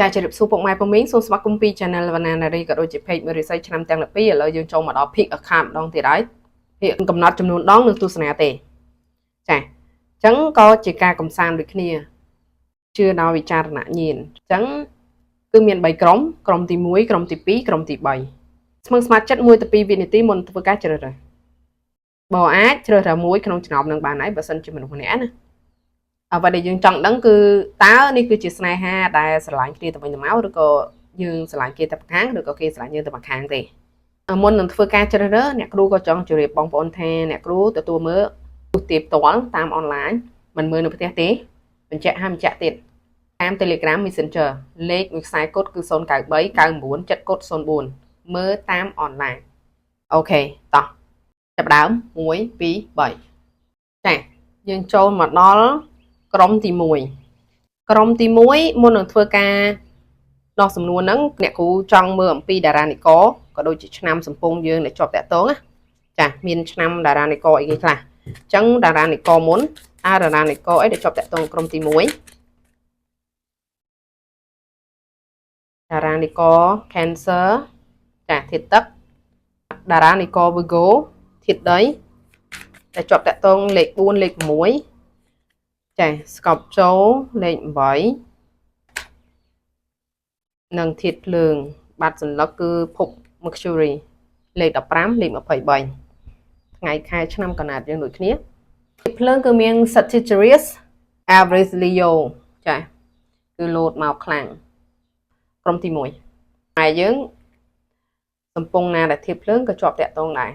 ចាជម្រាបសួរពុកម៉ែពុកមីងសូមស្វាគមន៍ពី Channel វណ្ណានារីក៏ដូចជា Page មើលរិស័យឆ្នាំទាំងពីរឥឡូវយើងចូលមកដល់ Pick Account ម្ដងទៀតហើយពីកំណត់ចំនួនដងនឹងទស្សនាទេចាអញ្ចឹងក៏ជាការកំសាន្តដូចគ្នាជឿដោយវិចារណញ្ញាណអញ្ចឹងគឺមាន3ក្រុមក្រុមទី1ក្រុមទី2ក្រុមទី3ស្មឹងស្មាតចិត្ត1ទៅ2វិនាទីមុនធ្វើការជ្រើសរើសបើអាចជ្រើសរើសមួយក្នុងចំណោមនឹងបានហើយបើសិនជាមនុស្សម្នាក់ណាអ្វីដែលយើងចង់ដឹងគឺតើនេះគឺជាស្នេហាដែលស្រឡាញ់គ្នាទៅវិញទៅមកឬក៏យើងស្រឡាញ់គេតែម្ខាងឬក៏គេស្រឡាញ់យើងតែម្ខាងទេមុននឹងធ្វើការជ្រើសរើសអ្នកគ្រូក៏ចង់ជម្រាបបងប្អូនថាអ្នកគ្រូទទួលមើលទូទាបផ្ទាល់តាមអនឡាញមិនមើលនៅផ្ទះទេបញ្ជាក់ហើយបញ្ជាក់ទៀតតាម Telegram Messenger លេខមួយខ្សែកូដគឺ093 99 7កូដ04មើលតាមអនឡាញអូខេតោះចាប់ដើម1 2 3ចាយើងចូលមកដល់ក្រុមទី1ក្រុមទី1មុននឹងធ្វើការដោះសំណួរហ្នឹងអ្នកគ្រូចង់មើលអំពីតារានិករក៏ដូចជាឆ្នាំសម្ពងយើងដែលជាប់តាក់ទងណាចាមានឆ្នាំតារានិករអីគេខ្លះអញ្ចឹងតារានិករមុនតារានិករអីដែលជាប់តាក់ទងក្រុមទី1តារានិករ Cancer ចាធាតុទឹកតារានិករ Virgo ធាតុដីដែលជាប់តាក់ទងលេខ4លេខ6ចាស្កប់ចូលលេខ8និងធាតុភ្លើងបាត់សន្លឹកគឺភព Mercury លេខ15លេខ23ថ្ងៃខែឆ្នាំកណាត់យើងដូចគ្នាធាតុភ្លើងគឺមាន Sagittarius Aries Leo ចាគឺលោតមកខ្លាំងក្រុមទី1ហើយយើងសំពងណាដែលធាតុភ្លើងក៏ជាប់តាក់ទងដែរ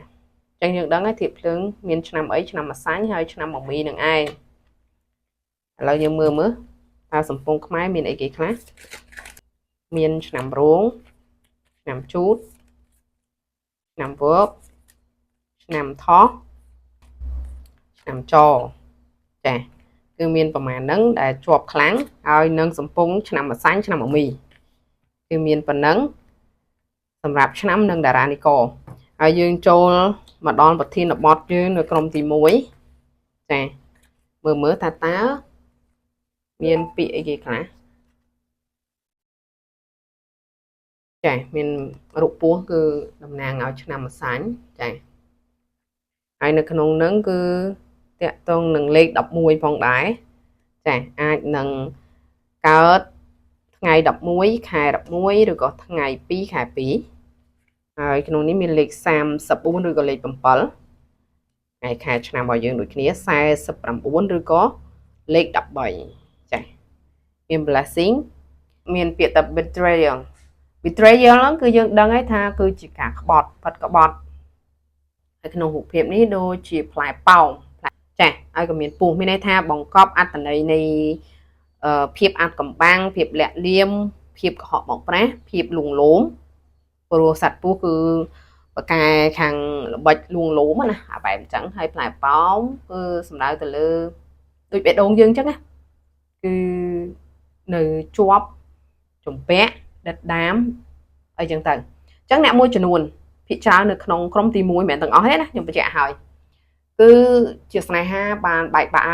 អញ្ចឹងយើងដឹងហើយធាតុភ្លើងមានឆ្នាំអីឆ្នាំម្សាញ់ហើយឆ្នាំមមីនឹងឯងឥឡូវយើងមើលតើសំពងខ្មែរមានអីគេខ្លះមានឆ្នាំរោងឆ្នាំជូតឆ្នាំវើបឆ្នាំថោះឆ្នាំចចាគឺមានប្រមាណហ្នឹងដែលជាប់ខ្លាំងហើយនឹងសំពងឆ្នាំម្សាញ់ឆ្នាំមមីគឺមានប៉ុណ្ណឹងសម្រាប់ឆ្នាំនិងតារានិករហើយយើងចូលមកដល់ប្រធានបទយើងនៅក្រុមទី1ចាមើលតើមានពាក្យអីគេខ្លះចាមានរូបពស់គឺតំណាងឲ្យឆ្នាំម្សាញ់ចាហើយនៅក្នុងនឹងគឺតាក់ទងនឹងលេខ11ផងដែរចាអាចនឹងកើតថ្ងៃ11ខែ11ឬក៏ថ្ងៃ2ខែ2ហើយក្នុងនេះមានលេខ34ឬក៏លេខ7ថ្ងៃខែឆ្នាំរបស់យើងដូចគ្នា49ឬក៏លេខ13ចាមាន blessing មានពាក្យថា betrayal ហ្នឹងគឺយើងដឹងហើយថាគឺជាការក្បត់ផិតក្បត់ហើយក្នុងរូបភាពនេះដូចជាផ្លែប៉ោមចាហើយក៏មានពស់មានន័យថាបង្កប់អត្ថន័យនៃភាពអាត់កំបាំងភាពលាក់លៀមភាពកុហកបោកប្រាស់ភាពលួងលោមព្រោះសត្វពស់គឺបកែខាងល្បិចលួងលោមណាបែបអញ្ចឹងហើយផ្លែប៉ោមគឺសំដៅទៅលើដូចបេះដូងយើងអញ្ចឹងណាគឺនៅជាប់ជំពាក់ដិតដាមអីចឹងទៅអញ្ចឹងអ្នកមួយចំនួនភាគច្រើននៅក្នុងក្រុមទី1មិនមែនទាំងអស់ទេណាខ្ញុំបញ្ជាក់ហើយគឺជាស្នេហាបានបែកបាក់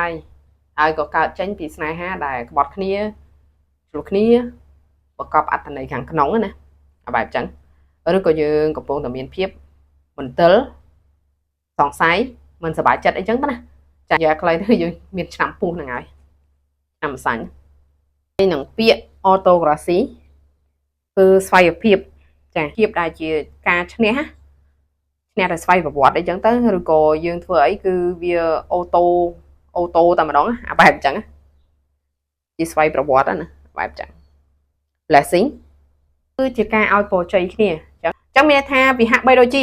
ហើយក៏កើតចេញពីស្នេហាដែលក្បត់គ្នាឆ្លោះគ្នាបង្កប់អត្ថន័យខាងក្នុងណាបែបចឹងឬក៏យើងកំពុងតែមានភាពមន្ទិលសង្ស័យមិនសប្បាយចិត្តអីចឹងណាចាយ៉ាខ្លីទៅយើងមានឆ្នាំពស់ហ្នឹងហើយឆ្នាំម្សាញ់ហើយនឹងពាក្យ autocracy គឺស្វ័យភាពចាភាពដែលជាការឈ្នះតែស្វ័យប្រវត្តិអីចឹងទៅឬក៏យើងធ្វើអីគឺវាអូតូតែម្ដងបែបអញ្ចឹងជាស្វ័យប្រវត្តិណាបែបអញ្ចឹង blessing គឺជាការឲ្យពរជ័យគ្នាអញ្ចឹងមានថាវាហាក់បីដូចជា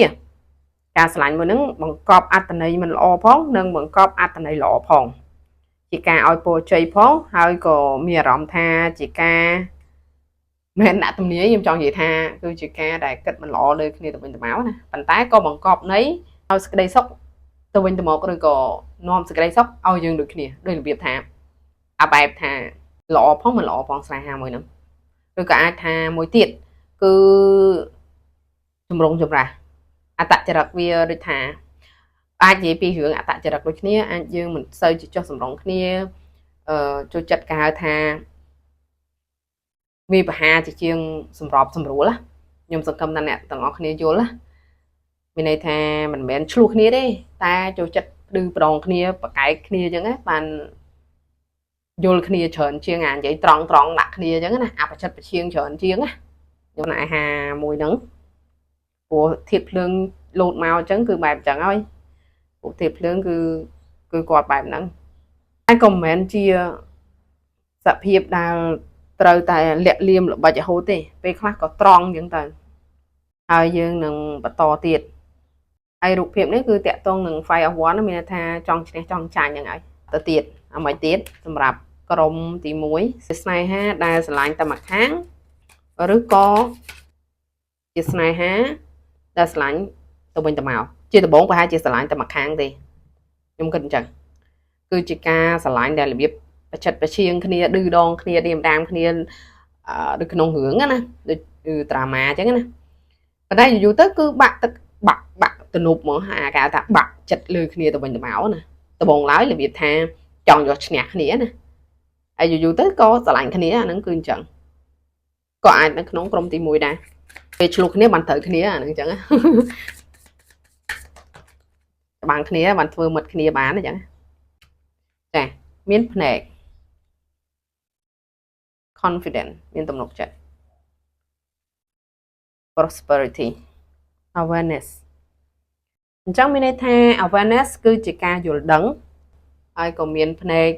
ការឆ្លាញ់មួយហ្នឹងបង្កប់អត្ថន័យមិនល្អផងនិងបង្កប់អត្ថន័យល្អផងជាការឲ្យពរជ័យផងហើយក៏មានអារម្មណ៍ថាជាការមិនដាក់ទំនាយខ្ញុំចង់និយាយថាគឺជាការដែលគិតមិនល្អលើគ្នាទៅវិញទៅមកណាប៉ុន្តែក៏បង្កប់ន័យឲ្យសេចក្តីសុខទៅវិញទៅមកឬក៏នាំសេចក្តីសុខឲ្យយើងដូចគ្នាដោយរបៀបថាអាបែបថាល្អផងមិនល្អផងស្នេហាមួយហ្នឹងឬក៏អាចថាមួយទៀតគឺចម្រុងចម្រាស់អត្តចរិតវាដូចថាអាចនិយាយពីរឿងអត្តចរិតដូចគ្នាអាចយើងមិនសូវជាចុះសម្រុងគ្នាចូលចិត្តគេហៅថា វាប្រហាជាជាងសម្របសម្រួលណាខ្ញុំសង្ឃឹមថាអ្នកទាំងអស់គ្នាយល់ណាមានន័យថាមិនមែនឆ្លោះគ្នាទេតែចូលចិត្តឌឺប្រងគ្នាប្រកែកគ្នាអញ្ចឹងណាបានយល់គ្នាច្រើនជាងអានិយាយត្រង់ដាក់គ្នាអញ្ចឹងណាអាប្រចិតប្រឈៀងច្រើនជាងណាខ្ញុំឯហាមួយហ្នឹងព្រោះធាតុភ្លើងលោតមកអញ្ចឹងគឺបែបអញ្ចឹងហើយព្រោះធាតុភ្លើងគឺគាត់បែបហ្នឹងតែក៏មិនមែនជាសភាពដែលត្រូវតែលាក់លៀមល្បិចរហូតទេពេលខ្លះក៏ត្រង់អញ្ចឹងទៅហើយយើងនឹងបន្តទៀតហើយរូបភាពនេះគឺតាក់ទងនឹង Fire of One មានន័យថាចង់ឈ្នះចង់ចាញ់ហ្នឹងហើយទៅទៀតអ្វីទៀតសម្រាប់ក្រុមទី1ស្នេហាដែលស្រឡាញ់តែម្ខាងឬក៏ជាស្នេហាដែលស្រឡាញ់ទៅវិញទៅមកជាដំបូងប្រហែលជាស្រឡាញ់តែម្ខាងទេខ្ញុំគិតអញ្ចឹងគឺជាការស្រឡាញ់ដែលរបៀបប្រចិតប្រឈៀងគ្នាឌឺដងគ្នាឌៀមដាមគ្នាដូចក្នុងរឿងណាដូចត្រាម៉ាអញ្ចឹងណាប៉ុន្តែយូរទៅគឺបាក់ទឹកបាក់ទំនប់ហ្មងអាគេថាបាក់ចិត្តលើគ្នាទៅវិញទៅមកណាដំបងឡើយរបៀបថាចង់យកឈ្នះគ្នាណាហើយយូរទៅក៏ស្រឡាញ់គ្នាអាហ្នឹងគឺអញ្ចឹងក៏អាចនៅក្នុងក្រុមទី1ដែរពេលឆ្លោះគ្នាបានត្រូវគ្នាអាហ្នឹងអញ្ចឹងច្បាំងគ្នាបានធ្វើមិត្តគ្នាបានអញ្ចឹងចាមានភ្នែក confident មានទំនុកចិត្ត prosperity awareness អញ្ចឹងមានន័យថា awareness គឺជាការយល់ដឹងហើយក៏មានភ្នែក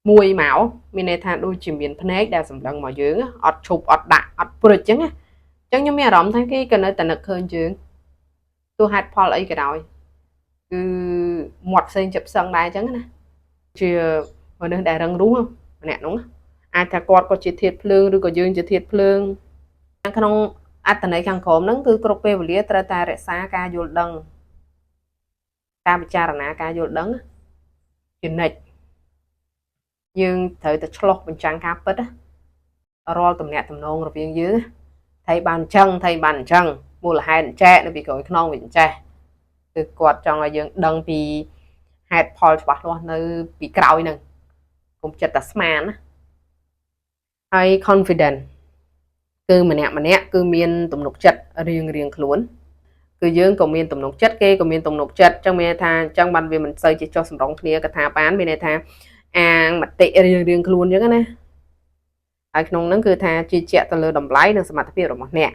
មួយមកមានន័យថាដូចជាមានភ្នែកដែលសម្លឹងមកយើងអត់ឈប់អត់ដាក់អត់ព្រិចអញ្ចឹងខ្ញុំមានអារម្មណ៍ថាគេក៏នៅតែនឹកឃើញយើងទោះហេតុផលអីក៏ដោយគឺមាត់ផ្សេងចិត្តផ្សឹងដែរអញ្ចឹងណាជាមនុស្សដែលរឹងរូសម្នាក់នោះអាចថាគាត់ក៏ជាធាតុភ្លើងឬក៏យើងជាធាតុភ្លើងក្នុងអត្តន័យខាងក្រោមហ្នឹងគឺគ្រប់ពេលវេលាត្រូវតែរក្សាការយល់ដឹងការពិចារណាការយល់ដឹងជានិច្ចយើងត្រូវតែឆ្លោះបញ្ចាំងការពិតរាល់ទំនាក់ទំនងរវាងយើងថៃបានអញ្ចឹងមូលហេតុអញ្ចេះនៅពីក្រោយខ្នងវាអញ្ចេះគឺគាត់ចង់ឲ្យយើងដឹងពីហេតុផលច្បាស់លាស់នៅពីក្រោយហ្នឹងកុំចិត្តតែស្មានណាហើយ confident គឺម្នាក់គឺមានទំនុកចិត្តរៀងខ្លួនគឺយើងក៏មានទំនុកចិត្តគេក៏មានទំនុកចិត្តអញ្ចឹងមានថាអញ្ចឹងបានវាមិនសូវជាចុះសម្រងគ្នាកថាបានមានន័យថាអាងមតិរៀងខ្លួនអញ្ចឹងណាហើយក្នុងហ្នឹងគឺថាជឿជាក់ទៅលើតម្លៃនិងសមត្ថភាពរបស់អ្នក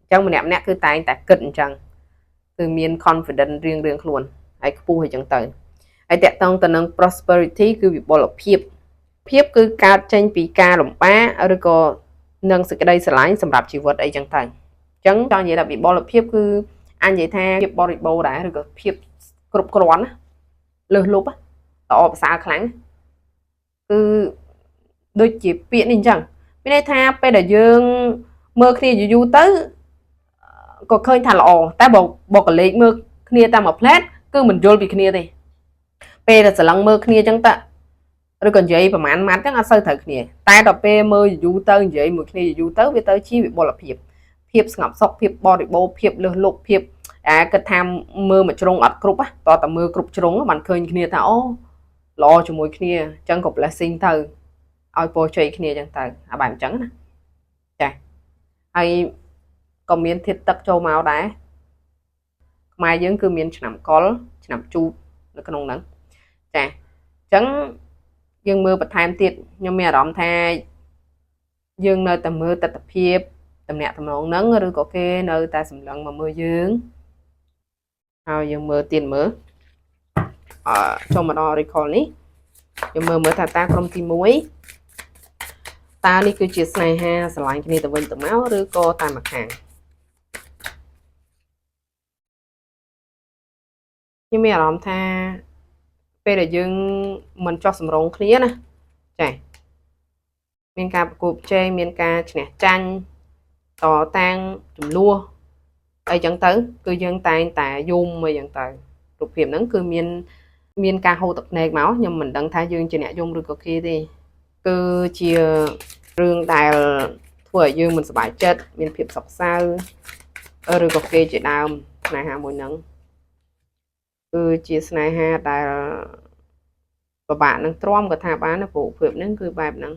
អញ្ចឹងម្នាក់គឺតែងតែគិតអញ្ចឹងគឺមាន confidence រៀងខ្លួនហើយខ្ពស់អញ្ចឹងទៅហើយតកតងទៅនឹង prosperity គឺវិបុលភាពគឺកើតចេញពីការលំបាកឬក៏នឹងសេចក្តីស្រឡាញ់សម្រាប់ជីវិតអីចឹងទៅអញ្ចឹងចង់និយាយថាវិបុលភាពគឺអាចនិយាយថាភាពបរិបូរណ៍ដែរឬក៏ភាពគ្រប់គ្រាន់លើសលប់ល្អប្រសើរខ្លាំងគឺដូចជាពាក្យនេះអញ្ចឹងមានន័យថាពេលដែលយើងមើលគ្នាយូរទៅក៏ឃើញថាល្អតែបើបុគ្គលិកមើលគ្នាតាមមួយផ្លែតគឺមិនយល់ពីគ្នាទេពេលដែលស្រឡឹងមើលគ្នាអញ្ចឹងតឬក៏និយាយប្រហែលម៉ាត់អញ្ចឹងអត់សូវត្រូវគ្នាតែដល់ពេលមើលយូរទៅនិយាយមួយគ្នាយូរទៅវាទៅជាវិបុលភាពស្ងប់សុខភាពបរិបូរណ៍ភាពលើសលប់ភាពគិតថាមើលមួយជ្រុងអត់គ្រប់តតែមើលគ្រប់ជ្រុងបានឃើញគ្នាថាអូល្អជាមួយគ្នាអញ្ចឹងក៏ blessing ទៅឲ្យពរជ័យគ្នាអញ្ចឹងទៅអាបែបអញ្ចឹងណាចាហើយក៏មានធាតុទឹកចូលមកដែរខ្មែរយើងគឺមានឆ្នាំកុលឆ្នាំជូតនៅក្នុងហ្នឹងចាអញ្ចឹងយើងមើលបន្ថែមទៀតខ្ញុំមានអារម្មណ៍ថាយើងនៅតែមើលទស្សនវិជ្ជាតំណាក់តំណងហ្នឹងឬក៏គេនៅតែសម្លឹងមកមើលយើងហើយយើងមើលទៀតចូលមកដល់ recall នេះយើងមើលថាតាក្រុមទី1តើនេះគឺជាស្នេហាស្រឡាញ់គ្នាទៅវិញទៅមកឬក៏តែម្ខាងខ្ញុំមានអារម្មណ៍ថាពេលដែលយើងមិនចោះសម្រងគ្នាណាចាមានការប្រកួតប្រជែងមានការឈ្នះចាញ់តតាំងចំនួនអីចឹងទៅគឺយើងតែងតែយំអីចឹងទៅរូបភាពហ្នឹងគឺមានការហូរទឹកភ្នែកមកខ្ញុំមិនដឹងថាយើងជាអ្នកយំឬក៏គេទេគឺជារឿងដែលធ្វើឲ្យយើងមិនសប្បាយចិត្តមានភាពសោកសៅឬក៏គេជាដើមស្នេហាមួយហ្នឹងគឺជាស្នេហាដែលពិបាកនឹងទ្រាំក៏ថាបានព្រោះភាពហ្នឹងគឺបែបហ្នឹង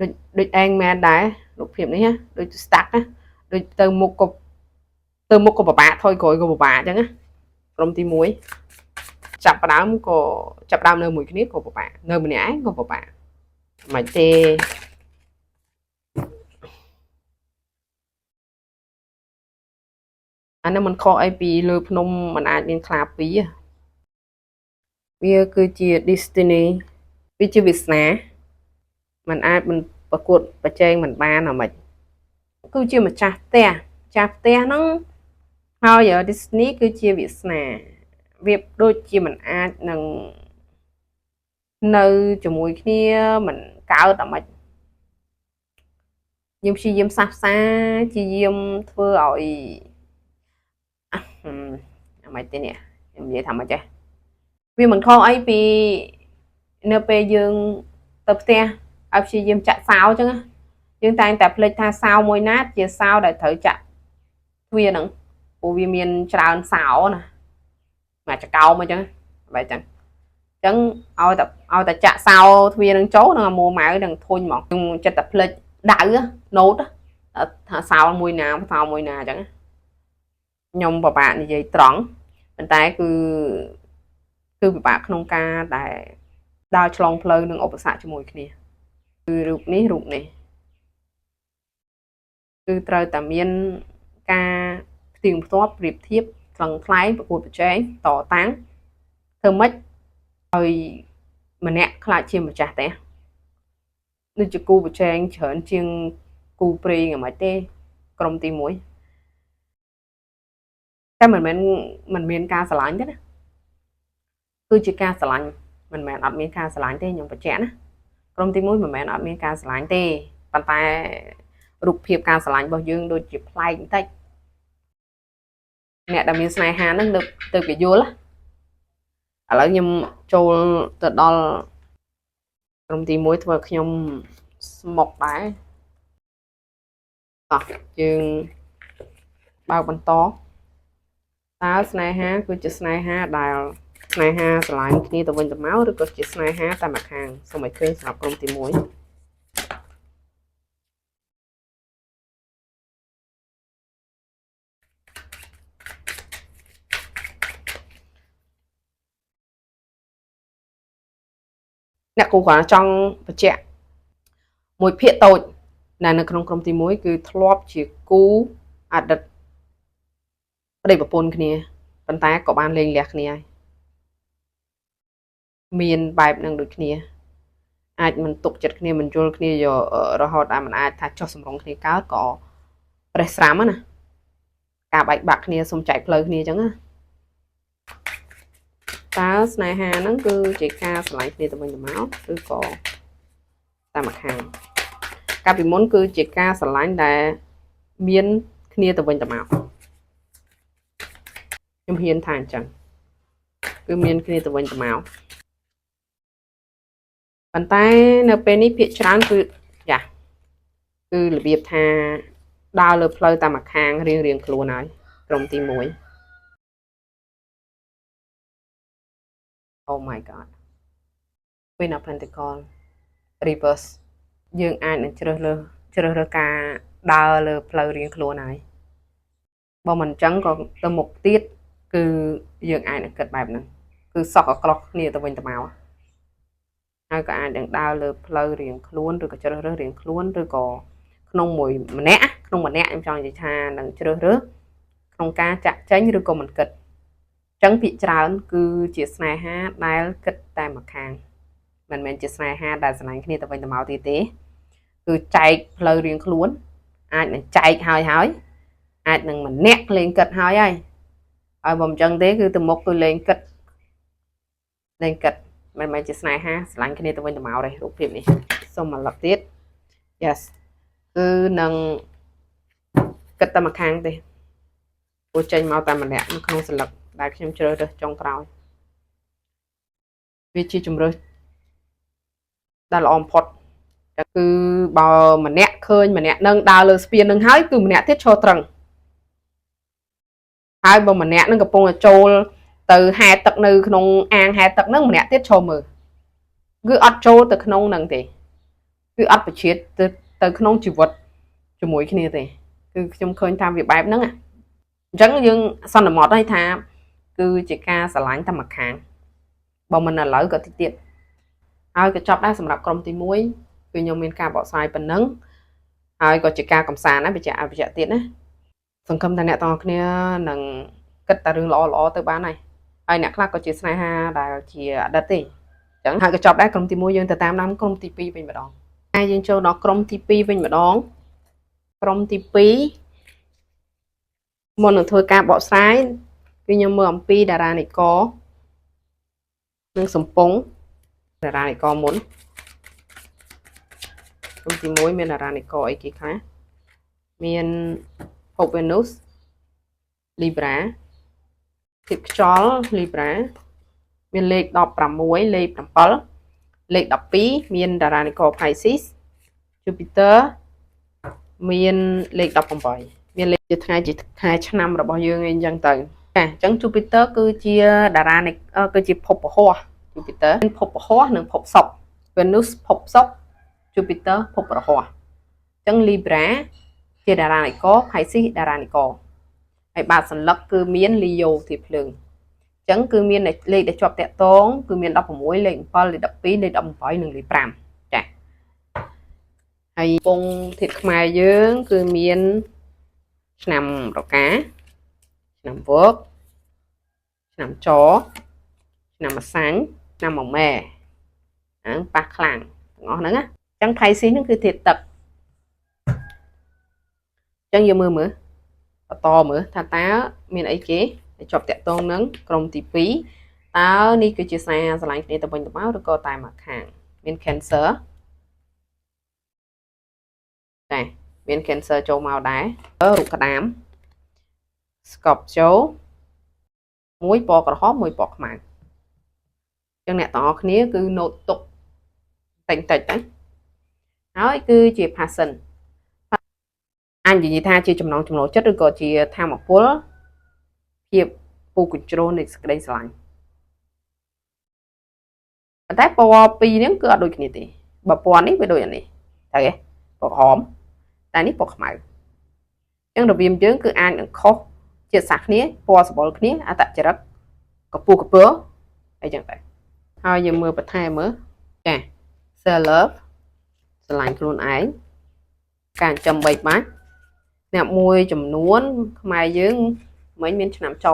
ដូចឯងមែនដែររូបភាពនេះណាដូច stack ណាដូចទៅមុខក៏ពិបាកថយក្រោយក៏ពិបាកអញ្ចឹងណាក្រុមទី1ចាប់ផ្ដើមក៏ចាប់ផ្ដើមនៅមួយគ្នាក៏ពិបាកនៅម្នាក់ឯងក៏ពិបាកមិនទេអានេះมันខុសអីពីលើភ្នំมันអាចមានខ្លាពីរវាគឺជា destiny វាជាវាសនាมันអាចមិនប្រកួតប្រជែងមិនបានអ្ហ្មិចគឺជាម្ចាស់ផ្ទះហ្នឹងហើយ Disney គឺជាវាសនាវាដូចជាមិនអាចនឹងនៅជាមួយគ្នាមិនកើតអ្ហ្មិចខ្ញុំព្យាយាមសាផ្សាព្យាយាមធ្វើឲ្យអ្ហ្មិចទេនេះខ្ញុំនិយាយថាម៉េចចេះវាមិនខុសអីពីនៅពេលយើងទៅផ្ទះឲ្យព្យាយាមចាក់សោអញ្ចឹងយើងតែងតែភ្លេចថាសោមួយណាជាសោដែលត្រូវចាក់ទ្វារហ្នឹងព្រោះវាមានច្រើនសោណាមកចកោមអញ្ចឹងបែបចឹងអញ្ចឹងឲ្យតែចាក់សោទ្វារនឹងចូលនឹងមួម៉ៅនឹងធុញហ្មងខ្ញុំចិត្តតែភ្លេចដៅណូតថាសោមួយណាសោមួយណាអញ្ចឹងខ្ញុំពិបាកនិយាយត្រង់ប៉ុន្តែគឺពិបាកក្នុងការដែលដើរឆ្លងផ្លូវនឹងឧបសគ្គជាមួយគ្នាគឺរូបនេះគឺត្រូវតែមានការផ្ទៀងផ្ទាត់ប្រៀបធៀបខ្លាំងខ្លាយប្រកួតប្រជែងតតាំងធ្វើម៉េចឲ្យម្នាក់ខ្លាចជាម្ចាស់ទេដូចជាគូប្រជែងច្រើនជាងគូព្រេងអ្ហ្មិចទេក្រុមទី1តែមិនមានការស្រឡាញ់ទេណាគឺជាការស្រឡាញ់មិនមែនអត់មានការស្រឡាញ់ទេខ្ញុំបញ្ជាក់ណាក្រុមទី1មិនមែនអត់មានការស្រឡាញ់ទេប៉ុន្តែរូបភាពការស្រឡាញ់របស់យើងដូចជាប្លែកបន្តិចអ្នកដែលមានស្នេហាហ្នឹងទៅគេយល់ឥឡូវខ្ញុំចូលទៅដល់ក្រុមទី1ធ្វើខ្ញុំស្មុកដែរតោះយើងបើកបន្តតើស្នេហាគឺជាស្នេហាដែលស្នេហាស្រឡាញ់គ្នាទៅវិញទៅមកឬក៏ជាស្នេហាតែម្ខាងសូមឲ្យឃើញសម្រាប់ក្រុមទី1អ្នកគូគ្រាន់ចង់បញ្ជាក់មួយភាគតូចនៅក្នុងក្រុមទី1គឺធ្លាប់ជាគូអតីតប្តីប្រពន្ធគ្នាប៉ុន្តែក៏បានលែងលះគ្នាហើយមានបែបនឹងដូចគ្នាអាចមិនទុកចិត្តគ្នាមិនយល់គ្នាយករហូតដល់មិនអាចថាចោះសម្រងគ្នាកើតក៏ប្រេះស្រាំណាការបែកបាក់គ្នាសុំចែកផ្លូវគ្នាអញ្ចឹងណាតើស្នេហាហ្នឹងគឺជាការស្រឡាញ់គ្នាទៅវិញទៅមកឬក៏តែម្ខាងកាលពីមុនគឺជាការស្រឡាញ់ដែលមានគ្នាទៅវិញទៅមកខ្ញុំហ៊ានថាអញ្ចឹងគឺមានគ្នាទៅវិញទៅមកប៉ុន្តែនៅពេលនេះភាគច្រើនគឺយ៉ាគឺរបៀបថាដើរលើផ្លូវតាមម្ខាងរៀងខ្លួនហើយក្រុមទី1 Oh my god Queen of Pentacle Reverse យើងអាចនឹងជ្រើសរើសការដើរលើផ្លូវរៀងខ្លួនហើយបើមិនអញ្ចឹងក៏ទៅមុខទៀតគឺយើងអាចនឹងគិតបែបហ្នឹងគឺសក់អក្រោះគ្នាទៅវិញទៅមកហើយក៏អាចនឹងដើរលើផ្លូវរៀងខ្លួនឬក៏ជ្រើសរើសរៀងខ្លួនឬក៏ក្នុងម្នាក់ខ្ញុំចង់និយាយថានឹងជ្រើសរើសក្នុងការចាក់ចេញឬក៏មិនគិតអញ្ចឹងភាគច្រើនគឺជាស្នេហាដែលគិតតែម្ខាងមិនមែនជាស្នេហាដែលស្រឡាញ់គ្នាទៅវិញទៅមកទៀតទេគឺចែកផ្លូវរៀងខ្លួនអាចនឹងចែកហើយអាចនឹងម្នាក់លេងគិតហើយបើមិនអញ្ចឹងទេគឺទៅមុខគឺលេងគិតមិនមែនជាស្នេហាស្រឡាញ់គ្នាទៅវិញទៅមកទេរូបភាពនេះសូមមកលឹកទៀត Yes គឺនឹងគិតតែម្ខាងទេព្រោះចេញមកតែម្នាក់នៅក្នុងសន្លឹកដែលខ្ញុំជ្រើសរើសចុងក្រោយវាជាជំរើសដែលល្អបំផុតគឺបើម្នាក់ឃើញម្នាក់នឹងដើរលើស្ពាននឹងហើយគឺម្នាក់ទៀតឈរត្រឹងហើយបើម្នាក់នឹងកំពុងចូលទៅហែទឹកនៅក្នុងអាងហែទឹកនឹងម្នាក់ទៀតឈរមើលគឺអត់ចូលទៅក្នុងនឹងទេ គឺអត់បជាតិទៅក្នុងជីវិតជាមួយគ្នាទេគឺខ្ញុំឃើញថាវាបែបហ្នឹងអញ្ចឹងយើងសន្មតឲ្យថាគឺជាការស្រឡាញ់តែមួយខាងបើមិនឥឡូវក៏តិចទៀតហើយក៏ចប់ដែរសម្រាប់ក្រុមទី1គឺខ្ញុំមានការបកស្រាយប៉ុណ្ណឹងហើយក៏ជាការកំសាន្តដែរបញ្ជាក់ទៀតណាសង្ឃឹមថាអ្នកទាំងអស់គ្នានឹងគិតតែរឿងល្អៗទៅបានហើយអ្នកខ្លះក៏ជាស្នេហាដែលជាអតីតទេអញ្ចឹងហើយក៏ចប់ដែរក្រុមទី1យើងទៅតាមដានក្រុមទី2វិញម្ដងហើយយើងចូលដល់ក្រុមទី2វិញម្ដងក្រុមទី2មុននឹងធ្វើការបកស្រាយគឺខ្ញុំមើលអំពីតារានិករនិងសំពងតារានិករមុនក្រុមទី1មានតារានិករអីគេខ្លះមាន Hope Venus Libra ធាតុខ្យល់ Libra មានលេខ16លេខ7លេខ12មានតារានិករ Pisces Jupiter មានលេខ18មានលេខជាថ្ងៃឆ្នាំរបស់យើងអីចឹងទៅអញ្ចឹង Jupiter គឺជាតារាគឺជាភពពហុ Jupiter មានភពពហុនិងភពសុក្រ Venus ភពសុក្រ Jupiter ភពរហ័សអញ្ចឹង Libra ជាតារានិករ Pisces តារានិករហើយបាតសន្លឹកគឺមាន Leo ធាតុភ្លើងអញ្ចឹងគឺមានលេខដែលជាប់តាក់ទងគឺមាន16លេខ7លេខ12លេខ18និងលេខ5ចា៎ហើយពងធាតុខ្មែរយើងគឺមានឆ្នាំរកាឆ្នាំវកឆ្នាំចឆ្នាំម្សាញ់ឆ្នាំមមែហ្នឹងប៉ះខ្លាំងទាំងអស់ហ្នឹងណាអញ្ចឹង Pisces ហ្នឹងគឺធាតុទឹកអញ្ចឹងយើងមើលបន្តមើលថាតើមានអីគេដែលជាប់តាក់ទងនឹងក្រុមទី2តើនេះគឺជាសារស្រឡាញ់គ្នាទៅវិញទៅមកឬក៏តែមួយខាងមាន Cancer តែមាន Cancer ចូលមកដែររូបក្តាម Scorpio មួយពណ៌ក្រហមមួយពណ៌ខ្មៅអញ្ចឹងអ្នកទាំងអស់គ្នាគឺ note ទុកតិចទៅហើយគឺជា passion អាចនិយាយថាជាចំណងចំណូលចិត្តឬក៏ជាធម៌ពលភាពពូកញ្ជ្រោលនៃសេចក្តីស្រឡាញ់ប៉ុន្តែពណ៌ពីរនេះគឺអត់ដូចគ្នាទេបើពណ៌នេះវាដូចអានេះត្រូវទេពណ៌ក្រហមតែនេះពណ៌ខ្មៅអញ្ចឹងរបៀបយើងគឺអាចនឹងខុសជាតិសាសន៍គ្នាពណ៌សម្បុរគ្នាអត្តចរិតកពស់កពើអីចឹងទៅហើយយើងមើលបន្ថែមមើលចា self love ស្រឡាញ់ខ្លួនឯងការចិញ្ចឹមបីបាច់អ្នកមួយចំនួនខ្មែរយើងមិនមានឆ្នាំច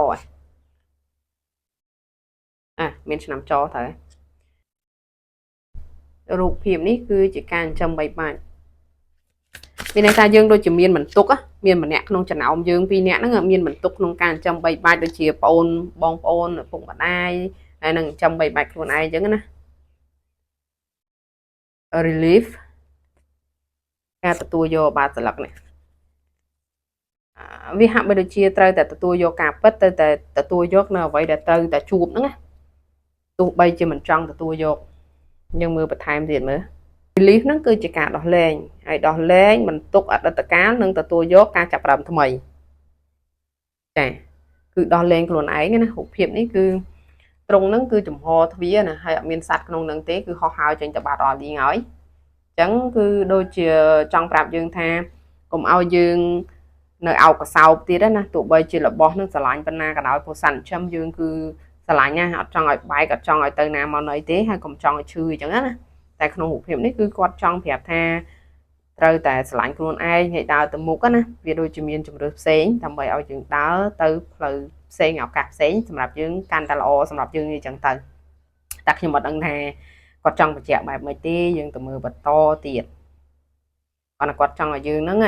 ហើយមានឆ្នាំចត្រូវរូបភាពនេះគឺជាការចិញ្ចឹមបីបាច់មានន័យថាយើងដូចជាមានបន្ទុកមានម្នាក់ក្នុងចំណោមយើង2នាក់ហ្នឹងមានបន្ទុកក្នុងការចិញ្ចឹមបីបាច់ដូចជាបងប្អូនឪពុកម្ដាយហើយនឹងចិញ្ចឹមបីបាច់ខ្លួនឯងអញ្ចឹងណា relief ការទទួលយកបាតសន្លឹកនេះវាហាក់បីដូចជាត្រូវតែទទួលយកការពិតទៅតែទទួលយកនៅអ្វីដែលត្រូវតែជួបហ្នឹងណាទោះបីជាមិនចង់ទទួលយកយើងមើលបន្ថែមទៀតមើល relief ហ្នឹងគឺជាការដោះលែងហើយដោះលែងបន្ទុកអតីតកាលនិងទទួលយកការចាប់ផ្ដើមថ្មីចាគឺដោះលែងខ្លួនឯងណារូបភាពនេះគឺត្រង់ហ្នឹងគឺចំហទ្វារណាហើយអត់មានសัตว์ក្នុងហ្នឹងទេគឺហោះហើរចេញទៅបាត់អស់លីងហើយអញ្ចឹងគឺដូចជាចង់ប្រាប់យើងថាកុំឲ្យយើងនៅអោបកសោបទៀតណាទោះបីជារបស់នឹងស្រឡាញ់ប៉ុណ្ណាក៏ដោយព្រោះសัตว์ចិញ្ចឹមយើងគឺស្រឡាញ់ណាអត់ចង់ឲ្យបែកអត់ចង់ឲ្យទៅណាមកណីទេហើយកុំចង់ឲ្យឈឺអញ្ចឹងណាតែក្នុងរូបភាពនេះគឺគាត់ចង់ប្រាប់ថាត្រូវតែស្រឡាញ់ខ្លួនឯងហើយដើរទៅមុខណាវាដូចជាមានជំរឿសផ្សេងដើម្បីឲ្យយើងដើរទៅផ្លូវផ្សេងឱកាសផ្សេងសម្រាប់យើងកាន់តែល្អសម្រាប់យើងអញ្ចឹងទៅតែខ្ញុំអត់ដឹងថាគាត់ចង់បញ្ជាក់បែបម៉េចទេយើងទៅមើលបន្តទៀតគាត់គាត់ចង់ឲ្យយើងហ្នឹង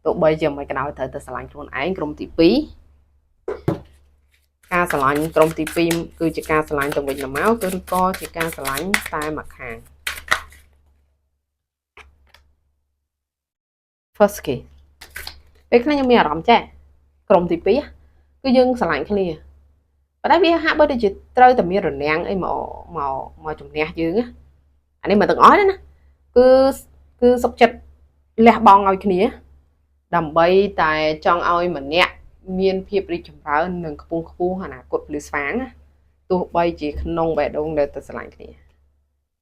ទោះបីជាមិនក៏ដោយត្រូវទៅស្រឡាញ់ខ្លួនឯងក្រុមទី2ការស្រឡាញ់ក្រុមទី2គឺជាការស្រឡាញ់ទៅវិញទៅមកឬក៏ជាការស្រឡាញ់តែមួយខាង first case ពេលខ្លះខ្ញុំមានអារម្មណ៍ចេះក្រុមទី2គឺយើងស្រឡាញ់គ្នាប៉ុន្តែវាហាក់បីដូចជាត្រូវតែមានរនាំងអីមកជំនះយើងអានេះមិនទាំងអស់ទេណាគឺសុខចិត្តលះបង់ឲ្យគ្នាដើម្បីតែចង់ឲ្យម្នាក់មានភាពរីកចម្រើននិងខ្ពង់ខ្ពស់អនាគតភ្លឺស្វាងទោះបីជាក្នុងបេះដូងដែលទៅស្រឡាញ់គ្នា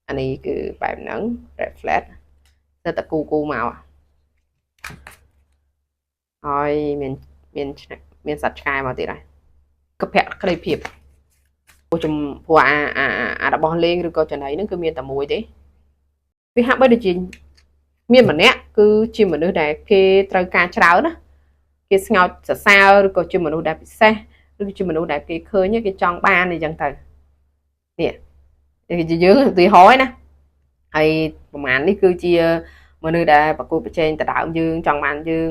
អានេះគឺបែបហ្នឹង red flag ទៅតគូមកហើយមានសត្វឆ្កែមកទៀតហើយកភៈក្តីភាពព្រោះអារបស់លេងឬក៏ចំណៃហ្នឹងគឺមានតែមួយទេវាហាក់បីដូចជាមានម្នាក់គឺជាមនុស្សដែលគេត្រូវការច្រើនណាគេស្ងោចសរសើរឬក៏ជាមនុស្សដែលពិសេសឬជាមនុស្សដែលគេឃើញគេចង់បានអីចឹងទៅនេះជាយើងឧទាហរណ៍ណាហើយប្រហែលនេះគឺជាមនុស្សដែលប្រកួតប្រជែងដណ្ដើមយើងចង់បានយើង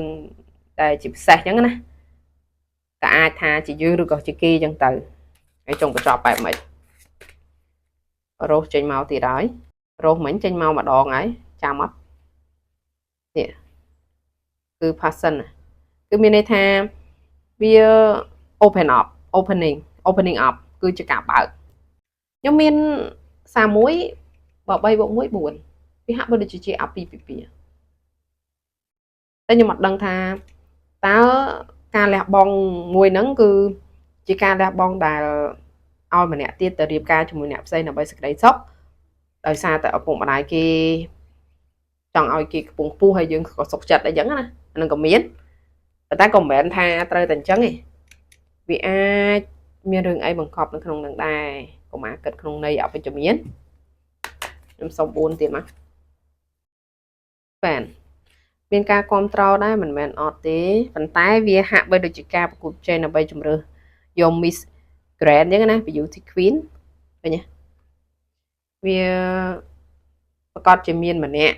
តែជាពិសេសចឹងណាក៏អាចថាជាយើងឬក៏ជាគេចឹងទៅហើយចង់បញ្ចប់បែបម៉េចរស់ចេញមកទៀតហើយរស់មិញចេញមកម្ដងហើយចាំអត់នេះគឺ passion គឺមានន័យថាវា opening up គឺជាការបើកខ្ញុំមាន31 បើ3 + 1 4វាហាក់បីដូចជាអាពីពីតែខ្ញុំអត់ដឹងថាតើការលះបង់មួយហ្នឹងគឺជាការលះបង់ដែលឲ្យម្នាក់ទៀតទៅរៀបការជាមួយអ្នកផ្សេងដើម្បីសេចក្តីសុខដោយសារតែឪពុកម្ដាយគេចង់ឲ្យគេខ្ពង់ខ្ពស់ហើយយើងក៏សុខចិត្តអីចឹងណាអានឹងក៏មានតែក៏មិនមែនថាត្រូវតែអញ្ចឹងទេវាអាចមានរឿងអីបង្កប់នៅក្នុងនឹងដែរកុំអាគិតក្នុងន័យអវិជ្ជមានខ្ញុំសុំ4ទៀតមកហ្វេនមានការគ្រប់គ្រងដែរមិនមែនអត់ទេប៉ុន្តែវាហាក់បីដូចជាការប្រកួតប្រជែងដើម្បីជំរើសយក Miss Grand អញ្ចឹងណា Beauty Queen ឃើញទេវាប្រកាសជាមានម្នាក់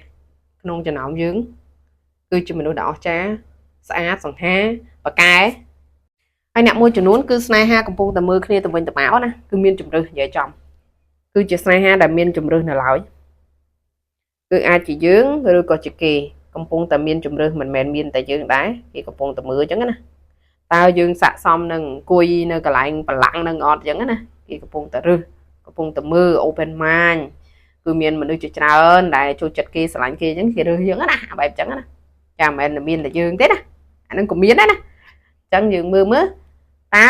ក្នុងចំណោមយើងគឺជាមនុស្សដ៏អស្ចារ្យស្អាតសង្ហាប៉កែហើយអ្នកមួយចំនួនគឺស្នេហាកំពុងតែមើលគ្នាទៅវិញទៅមកណាគឺមានជំរឿសនិយាយចំគឺជាស្នេហាដែលមានជំរឿសនៅឡើយគឺអាចជាយើងឬក៏ជាគេកំពុងតែមានជំរឿសមិនមែនមានតែយើងដែរគេកំពុងតែមើលអញ្ចឹងណាតើយើងស័ក្តិសមនឹងអង្គុយនៅកន្លែងបលាំងនឹងអត់អញ្ចឹងណាគេកំពុងតែកំពុងតែមើល open mind គឺមានមនុស្សជាច្រើនដែលចូលចិត្តគេស្រឡាញ់គេអញ្ចឹងគេរើសយើងណាបែបអញ្ចឹងណាចាមិនមែនមានតែយើងទេណាអានឹងក៏មានដែរណាអញ្ចឹងយើងមើលតើ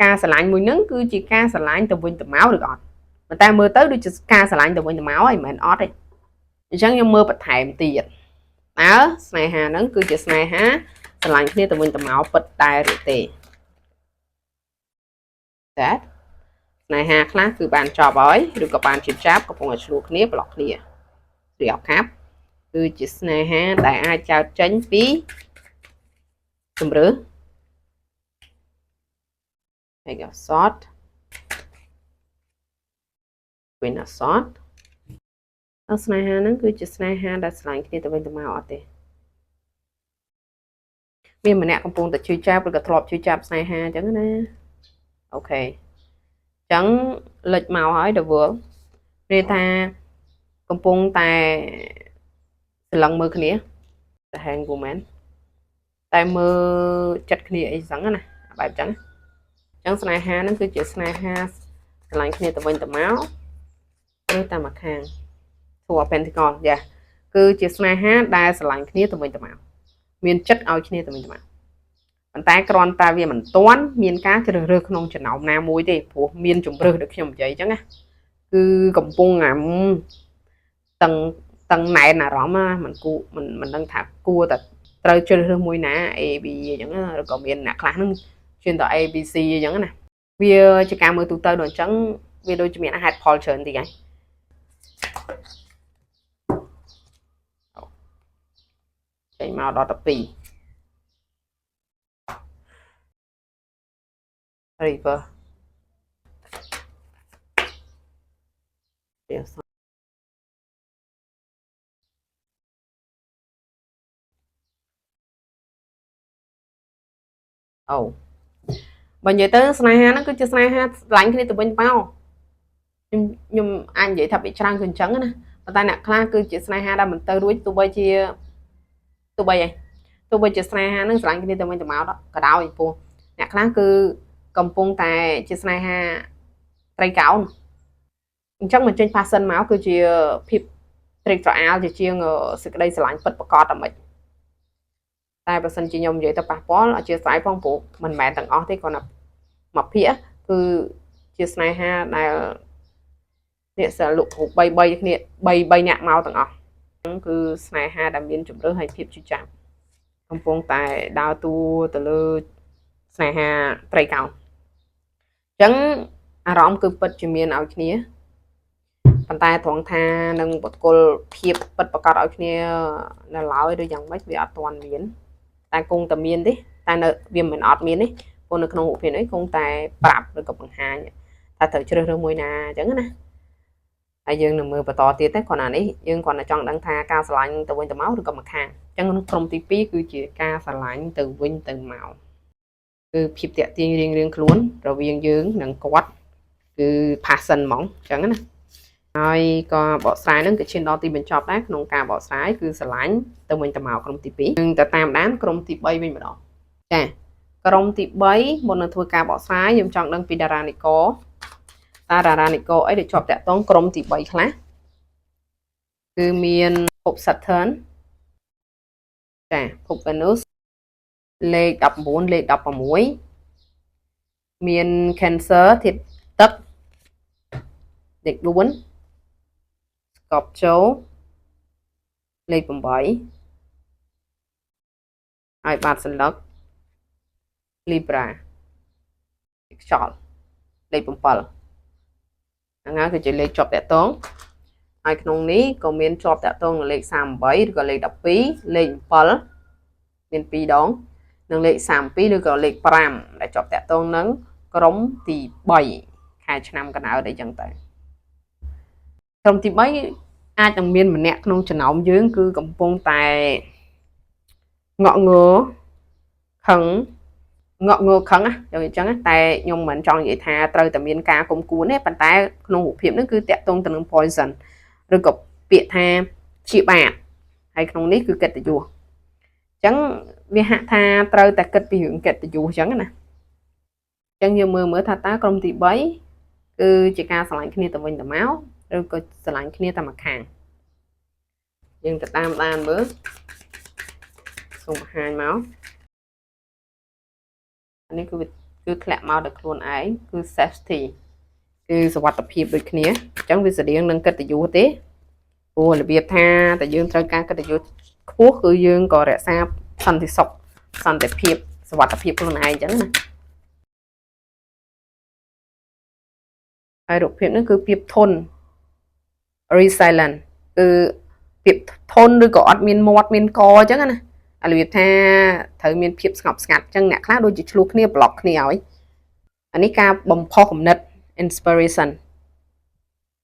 ការស្រឡាញ់មួយនឹងគឺជាការស្រឡាញ់ទៅវិញទៅមកឬក៏អត់ប៉ុន្តែមើលទៅដូចជាការស្រឡាញ់ទៅវិញទៅមកហើយមិនមែនអត់ទេអញ្ចឹងខ្ញុំមើលបន្ថែមទៀតតើស្នេហាហ្នឹងគឺជាស្នេហាស្រឡាញ់គ្នាទៅវិញទៅមកពិតដែរឬទេតែស្នេហាខ្លះគឺបានចប់ហើយឬក៏បានជិតចាប់កំពុងតែឆ្លោះគ្នាប្លុកគ្នារីអបខាប់គឺជាស្នេហាដែលអាចចោទចេញពីជំរឿសហើយក៏ short when a short ស្នេហាហ្នឹងគឺជាស្នេហាដែលស្រឡាញ់គ្នាទៅវិញទៅមកអត់ទេមានម្នាក់កំពុងតែជឿចាប់ឬក៏ធ្លាប់ជឿចាប់ស្នេហាអញ្ចឹងណាអូខេអញ្ចឹងលេចមកហើយ The World និយាយថាកំពុងតែស្រឡឹងមើលគ្នា The Hanged Woman តែមើលចិត្តគ្នាអីចឹងណាបែបអញ្ចឹងស្នេហាហ្នឹងគឺជាស្នេហាស្រឡាញ់គ្នាទៅវិញទៅមកឬតាមមួយខាងTwo of Pentacles គឺជាស្នេហាដែលស្រឡាញ់គ្នាទៅវិញទៅមកមានចិត្តឲ្យគ្នាទៅវិញទៅមកប៉ុន្តែគ្រាន់តែវាមិនទាន់មានការជ្រើសរើសក្នុងចំណោមណាមួយទេព្រោះមានជំរើសដូចខ្ញុំនិយាយអញ្ចឹងណាគឺកំពុងតឹងណែនអារម្មណ៍ណាមិនដឹងថាគួរតែត្រូវជ្រើសរើសមួយណា A B អញ្ចឹងឬក៏មានអ្នកខ្លះហ្នឹងជឿទៅ A B C អញ្ចឹងណាវាជាការមើលទូទៅដូចអញ្ចឹងវាដូចជាមានហេតុផលច្រើនតិចហើយចេញមកដល់12 River អូបើនិយាយទៅស្នេហាហ្នឹងគឺជាស្នេហាស្រឡាញ់គ្នាទៅវិញទៅមកខ្ញុំអាចនិយាយថាវាច្រើនគឺអញ្ចឹងណាប៉ុន្តែអ្នកខ្លះគឺជាស្នេហាដែលមិនទៅរួចទោះបីជាស្នេហាហ្នឹងស្រឡាញ់គ្នាទៅវិញទៅមកក៏ដោយព្រោះអ្នកខ្លះគឺកំពុងតែជាស្នេហាត្រីកោណអញ្ចឹងមកចេញ passion មកគឺជាភាពត្រេកត្រអាលជាជាងសេចក្តីស្រឡាញ់ពិតប្រាកដតែមិនតែបើសិនជាខ្ញុំនិយាយទៅប៉ះពាល់អធិស្ឋានផងព្រោះមិនមែនទាំងអស់ទេគ្រាន់តែមួយភាគគឺជាស្នេហាដែលអ្នកសិលលក់3គ្នា3នាក់មកទាំងអស់ គឺស្នេហាដែលមានជំរឿនហើយភាពជឿចាប់កំពុងតែដើរតួទៅលើស្នេហាត្រីកោណអញ្ចឹងអារម្មណ៍គឺពិតជាមានឲ្យគ្នាប៉ុន្តែត្រង់ថានឹងបកគលភាពពិតប្រកបឲ្យគ្នានៅឡើយឬយ៉ាងម៉េចវាអត់ទាន់មានតែគង់តែមានទេតែនៅវាមិនអត់មានទេព្រោះនៅក្នុងរូបភាពនេះគង់តែប្រាប់ឬក៏បង្ហាញថាត្រូវជ្រើសរើសមួយណាអញ្ចឹងណាហើយយើងនឹងមើលបន្តទៀតទេគ្រាន់តែនេះយើងគ្រាន់តែចង់ដឹងថាការស្រឡាញ់ទៅវិញទៅមកឬក៏មកខាងអញ្ចឹងក្រុមទី2គឺជាការស្រឡាញ់ទៅវិញទៅមកគឺភាពតាក់ទាញរៀងៗខ្លួនរវាងយើងនិងគាត់គឺ passion ហ្មងអញ្ចឹងណាហើយក៏បកស្រាយនឹងក៏ឈានដល់ទីបញ្ចប់ដែរក្នុងការបកស្រាយគឺស្រឡាញ់ទៅវិញទៅមកក្រុមទី2នឹងទៅតាមដានក្រុមទី3វិញម្ដងចាក្រុមទី3មុននឹងធ្វើការបកស្រាយខ្ញុំចង់ដឹងពីតារានិករតារានិករអីដែលជាប់តាក់ទងក្រុមទី3ខ្លះគឺមានភព Saturn ចាភព Venus លេខ19លេខ16មាន Cancer ធាតុទឹកលេខ4 Scorpio លេខ8ហើយបាតសន្លឹក Libra ខ្យល់លេខ7ហ្នឹងគឺជាលេខជាប់តាក់ទងហើយក្នុងនេះក៏មានជាប់តាក់ទងនឹងលេខ38ឬក៏លេខ12លេខ7មាន2ដងនិងលេខ32ឬក៏លេខ5ដែលជាប់តាក់ទងនឹងក្រុមទី3ខែឆ្នាំកណ្ដោតអីចឹងទៅក្រុមទី3អាចនឹងមានម្នាក់ក្នុងចំណោមយើងគឺកំពុងតែងក់ងើខឹងណាយ៉ាងអញ្ចឹងតែខ្ញុំមិនចង់និយាយថាត្រូវតែមានការគុំគួនទេប៉ុន្តែក្នុងរូបភាពនេះគឺតាក់ទងទៅនឹង poison ឬក៏ពាក្យថាជាបាបហើយក្នុងនេះគឺកិត្តិយសអញ្ចឹងវាហាក់ថាត្រូវតែគិតពីរឿងកិត្តិយសអញ្ចឹងណាអញ្ចឹងយើងមើលថាតើក្រុមទី3គឺជាការស្រឡាញ់គ្នាទៅវិញទៅមកឬក៏ស្រឡាញ់គ្នាតែម្ខាងយើងទៅតាមដានមើលសូមបង្ហាញមកនេះគឺធ្លាក់មកដល់ខ្លួនឯងគឺ safety គឺសុវត្ថិភាពដូចគ្នាអញ្ចឹងវាស្តៀងនឹងកិត្តិយសទេព្រោះរបៀបថាតែយើងត្រូវការកិត្តិយសខ្ពស់គឺយើងក៏រក្សាសន្តិសុខសន្តិភាពសុវត្ថិភាពខ្លួនឯងអញ្ចឹងណាហើយរូបភាពនេះគឺភាពធន់ resilient គឺភាពធន់ឬក៏អត់មានមាត់មានកអញ្ចឹងណារបៀបថាត្រូវមានភាពស្ងប់ស្ងាត់អញ្ចឹងអ្នកខ្លះដូចជាឆ្លោះគ្នាប្លុកគ្នាឲ្យអានេះការបំផុសគំនិត inspiration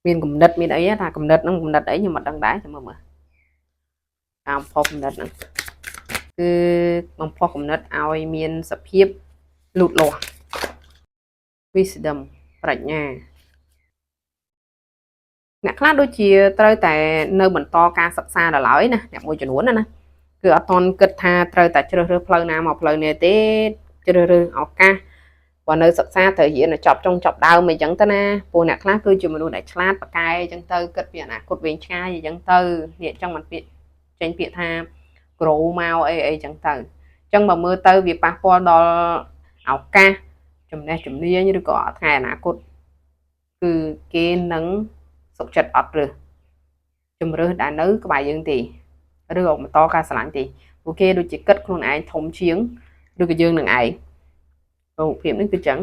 មានគំនិតមានអីថាគំនិតហ្នឹងគំនិតអីខ្ញុំអត់ដឹងដែរចាំមើលការបំផុសគំនិតហ្នឹងគឺបំផុសគំនិតឲ្យមានសភាពលូតលាស់ wisdom ប្រាជ្ញាអ្នកខ្លះដូចជាត្រូវតែនៅបន្តការសិក្សាដល់ឡើយណាអ្នកមួយចំនួនណាគឺអត់តន់គិតថាត្រូវតែជ្រើសរើសផ្លូវណាមកផ្លូវនេះទេជ្រើសរើសឱកាសបើនៅសិក្សាត្រូវរៀនចប់ចុងចប់ដើមអីចឹងទៅណាពួកអ្នកខ្លះគឺជាមនុស្សដែលឆ្លាតប្រកែអញ្ចឹងទៅគិតពីអនាគតវែងឆ្ងាយអញ្ចឹងទៅនេះអញ្ចឹងមិនពាក្យចេញពាក្យថា grow មកអីអញ្ចឹងទៅអញ្ចឹងបើមើលទៅវាប៉ះពាល់ដល់ឱកាសចំណេះជំនាញឬក៏ថ្ងៃអនាគតគឺគេនឹងសុខចិត្តអត់រើសជំរើសដែលនៅក្បែរយើងទេឬក៏បន្តការស្រឡាញ់ទេពួកគេដូចជាគិតខ្លួនឯងធំជាងឬក៏យើងនឹងឯងរូបភាពនេះគឺចឹង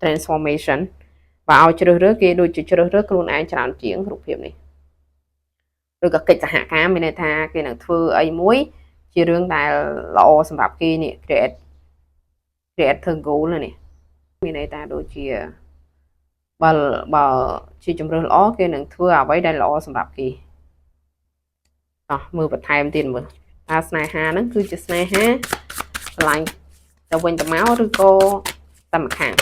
transformation បើឲ្យជ្រើសរើសគេដូចជាជ្រើសរើសខ្លួនឯងច្រើនជាងរូបភាពនេះឬក៏កិច្ចសហការមានន័យថាគេនឹងធ្វើអីមួយជារឿងដែលល្អសម្រាប់គេនេះ create goal នេះមានន័យថាដូចជាបើជាជំរើសល្អគេនឹងធ្វើអ្វីដែលល្អសម្រាប់គេតោះមើលបន្ថែមទៀតមើលថាស្នេហាហ្នឹងគឺជាស្នេហាឆ្លាញ់ទៅវិញទៅមកឬក៏តែម្ខាង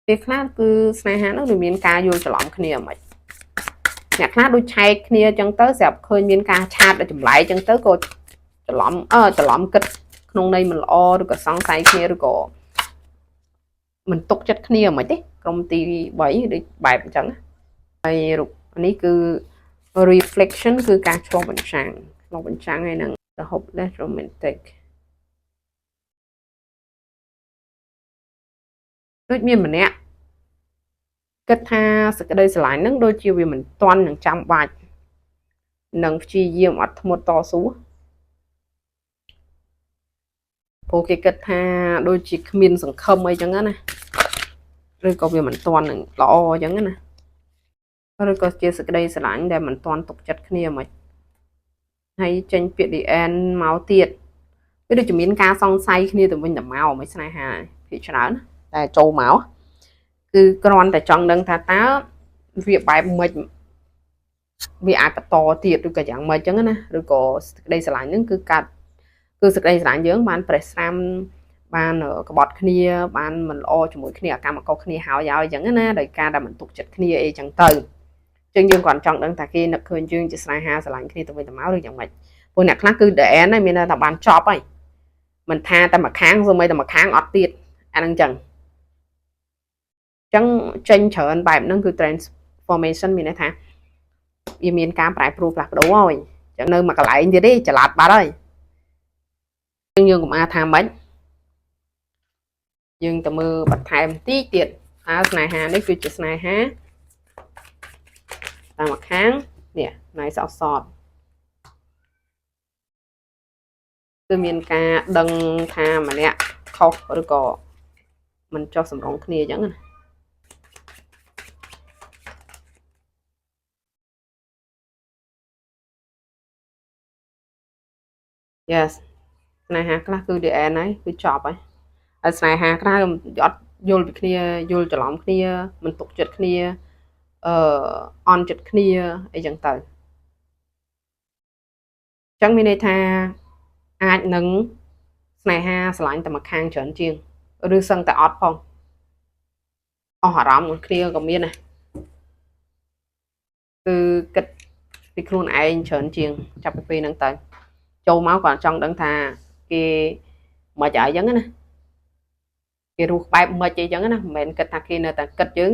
ពេលខ្លះគឺស្នេហាហ្នឹងវាមានការយល់ច្រឡំគ្នាហ្មងអ្នកខ្លះដូចឆែកគ្នាអញ្ចឹងទៅស្រាប់ឃើញមានការឆាតដល់ចម្លែកអញ្ចឹងទៅក៏ច្រឡំគិតក្នុងន័យមិនល្អឬក៏សង្ស័យគ្នាឬក៏មិនទុកចិត្តគ្នាហ្មងទេក្រុមទី3ដូចបែបអញ្ចឹងហើយរូបនេះគឺ reflection គឺការឆ្លុះបញ្ចាំងហើយនឹង the hopeless romantic ដូចមានម្នាក់ គិតថាសេចក្តីស្រឡាញ់ហ្នឹងដូចជាវាមិនទាន់នឹងចាំបាច់នឹងព្យាយាមអត់ធ្មត់តស៊ូព្រោះគេគិតថាដូចជាគ្មានសង្ឃឹមអីចឹងណាឬក៏វាមិនទាន់នឹងល្អអញ្ចឹងណាឬក៏ជាសេចក្តីស្រឡាញ់ដែលមិនទាន់ទុកចិត្តគ្នាហ្មងហើយចេញពាក្យ the end មកទៀតវាដូចជាមានការសង្ស័យគ្នាទៅវិញទៅមកមិនស្នេហាភាគច្រើនតែចូលមកគឺគ្រាន់តែចង់ដឹងថាតើវាបែបមិនវាអាចបន្តទៀតឬក៏យ៉ាងម៉េចចឹងណាឬក៏សេចក្តីស្រឡាញ់ហ្នឹងគឺកាត់គឺសេចក្តីស្រឡាញ់យើងបានប្រេះស្រាំបានក្បត់គ្នាបានមិនល្អជាមួយគ្នាអាកម្មកុសគ្នាហើយអញ្ចឹងណាដោយការដែលមិនទុកចិត្តគ្នាអីចឹងទៅចឹងយើងគ្រាន់ចង់ដឹងថាគេនឹកឃើញយើងជាស្នេហាស្រឡាញ់គ្នាទៅវិញទៅមកឬយ៉ាងម៉េចព្រោះអ្នកខ្លះគឺ the end ហ្នឹងមានថាបានចប់ហើយមិនថាតែមួយខាងសូម្បីតែមួយខាងអត់ទៀតអាហ្នឹងចឹងចេញច្រើនបែបហ្នឹងគឺ transformation មានន័យថាវាមានការប្រែប្រួលផ្លាស់ប្ដូរហើយចឹងនៅមួយកន្លែងទៀតទេចល័តបាត់ហើយយើងកុំអាថាម៉េចយើងទៅមើលបន្ថែមតិចទៀតថាស្នេហានេះគឺជាស្នេហាតាមមួយខាងនេះណៃសអសតគឺមានការដឹងថាម្នាក់ខុសឬក៏មិនចុះសម្រងគ្នាអញ្ចឹងណាyes ស្នេហាខ្លះគឺ the end ហើយគឺចប់ហើយហើយស្នេហាខ្លះអត់យល់ពីគ្នាយល់ច្រឡំគ្នាមិនទុកចិត្តគ្នាអន់ចិត្តគ្នាអីចឹងទៅចឹងមានន័យថាអាចនឹងស្នេហាស្រឡាញ់តែមួយខាងច្រើនជាងឬសឹងតែអត់ផងអស់អារម្មណ៍គ្នាក៏មានដែរគឺគិតពីខ្លួនឯងច្រើនជាងចាប់ពីពេលហ្នឹងទៅចូលមកគាត់ចង់ដឹងថាគេមកចាអញ្ចឹងណាគេរស់បែបមិនអីចឹងណាមិនមែនគិតថាគេនៅតែគិតយើង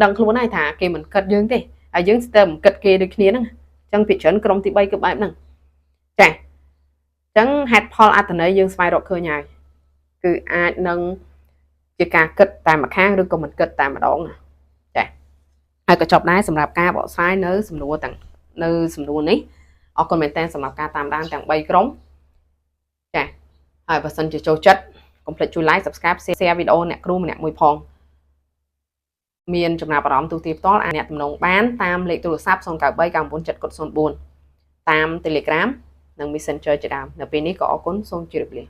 ដឹងខ្លួនហើយថាគេមិនគិតយើងទេហើយយើងស្ទើរមិនគិតគេដូចគ្នាហ្នឹងអញ្ចឹងពីច្រើនក្រុមទី3គឺបែបហ្នឹងចាអញ្ចឹងហេតុផលអត្ថន័យយើងស្វែងរកឃើញហើយគឺអាចនឹងជាការគិតតែមួយខាងឬក៏មិនគិតតែម្ដងចាហើយក៏ចប់ដែរសម្រាប់ការបកស្រាយនៅសំណួរទាំងនៅសំណួរនេះអរគុណមែនតើសម្រាប់ការតាមដានទាំង3ក្រុមចាហើយបើសិនជាចូលចិត្តកុំភ្លេចជួយ like subscribe share វីដេអូអ្នកគ្រូម្នាក់មួយផងមានចំណាប់អារម្មណ៍ទូទាយផ្ទាល់អាចអ្នកទំនងបានតាមលេខទូរស័ព្ទ09399704តាម Telegram និង Messenger ជាដើមនៅពេលនេះក៏អរគុណសូមជម្រាបលា